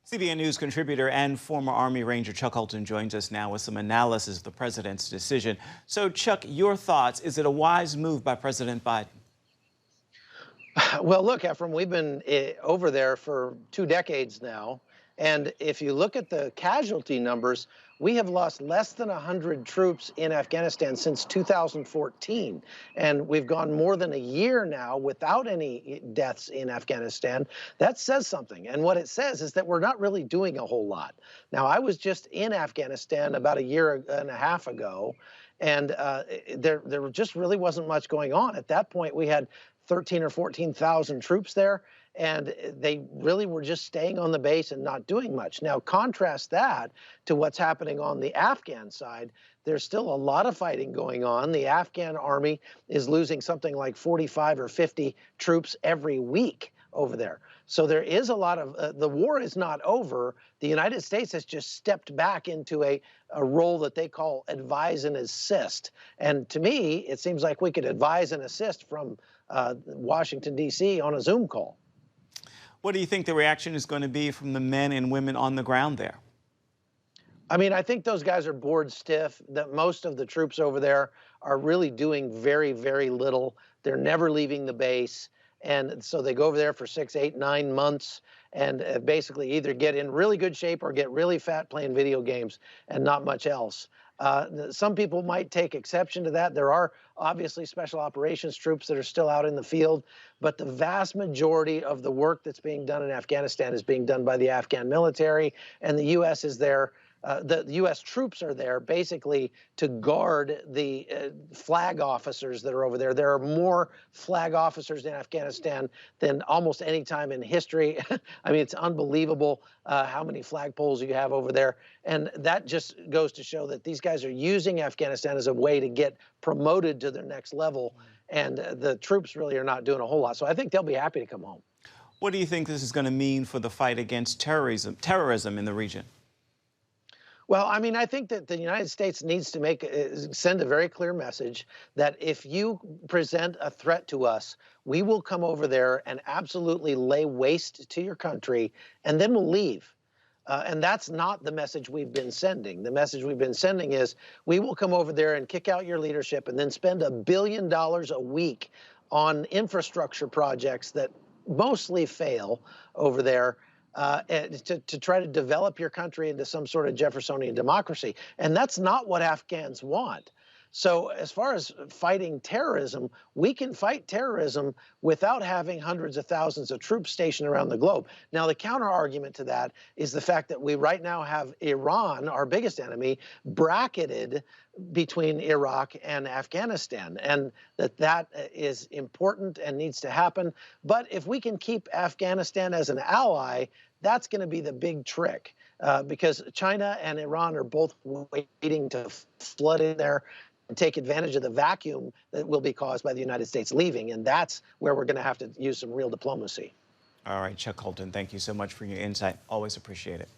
CBN News contributor and former Army Ranger Chuck Holton joins us now with some analysis of the president's decision. So, Chuck, your thoughts. Is it a wise move by President Biden? Well, look, Ephraim, we've been over there for 2 decades now. And if you look at the casualty numbers, we have lost less than 100 troops in Afghanistan since 2014. And we've gone more than a year now without any deaths in Afghanistan. That says something. And what it says is that we're not really doing a whole lot. Now, I was just in Afghanistan about a year and a half ago, and there just really wasn't much going on. At that point, we had 13 or 14,000 troops there, and they really were just staying on the base and not doing much. Now, contrast that to what's happening on the Afghan side. There's still a lot of fighting going on. The Afghan army is losing something like 45 or 50 troops every week over there. So there is a lot of, the war is not over. The United States has just stepped back into a role that they call advise and assist. And to me, it seems like we could advise and assist from Washington, D.C. on a Zoom call. What do you think the reaction is going to be from the men and women on the ground there? I mean, I think those guys are bored stiff, that most of the troops over there are really doing very, very little. They're never leaving the base. And so they go over there for 6, 8, 9 months and basically either get in really good shape or get really fat playing video games and not much else. Some people might take exception to that. There are obviously special operations troops that are still out in the field, but the vast majority of the work that's being done in Afghanistan is being done by the Afghan military, and the U.S. is there. The U.S. troops are there basically to guard the flag officers that are over there. There are more flag officers in Afghanistan than almost any time in history. I mean, it's unbelievable how many flagpoles you have over there. And that just goes to show that these guys are using Afghanistan as a way to get promoted to their next level. And the troops really are not doing a whole lot. So I think they'll be happy to come home. What do you think this is going to mean for the fight against terrorism in the region? Well, I mean, I think that the United States needs to send a very clear message that if you present a threat to us, we will come over there and absolutely lay waste to your country, and then we'll leave. And that's not the message we've been sending. The message we've been sending is we will come over there and kick out your leadership and then spend $1 billion a week on infrastructure projects that mostly fail over there. To try to develop your country into some sort of Jeffersonian democracy. And that's not what Afghans want. So as far as fighting terrorism, we can fight terrorism without having hundreds of thousands of troops stationed around the globe. Now, the counter argument to that is the fact that we right now have Iran, our biggest enemy, bracketed between Iraq and Afghanistan, and that is important and needs to happen. But if we can keep Afghanistan as an ally, that's going to be the big trick, because China and Iran are both waiting to flood in there and take advantage of the vacuum that will be caused by the United States leaving. And that's where we're going to have to use some real diplomacy. All right, Chuck Holton, thank you so much for your insight. Always appreciate it.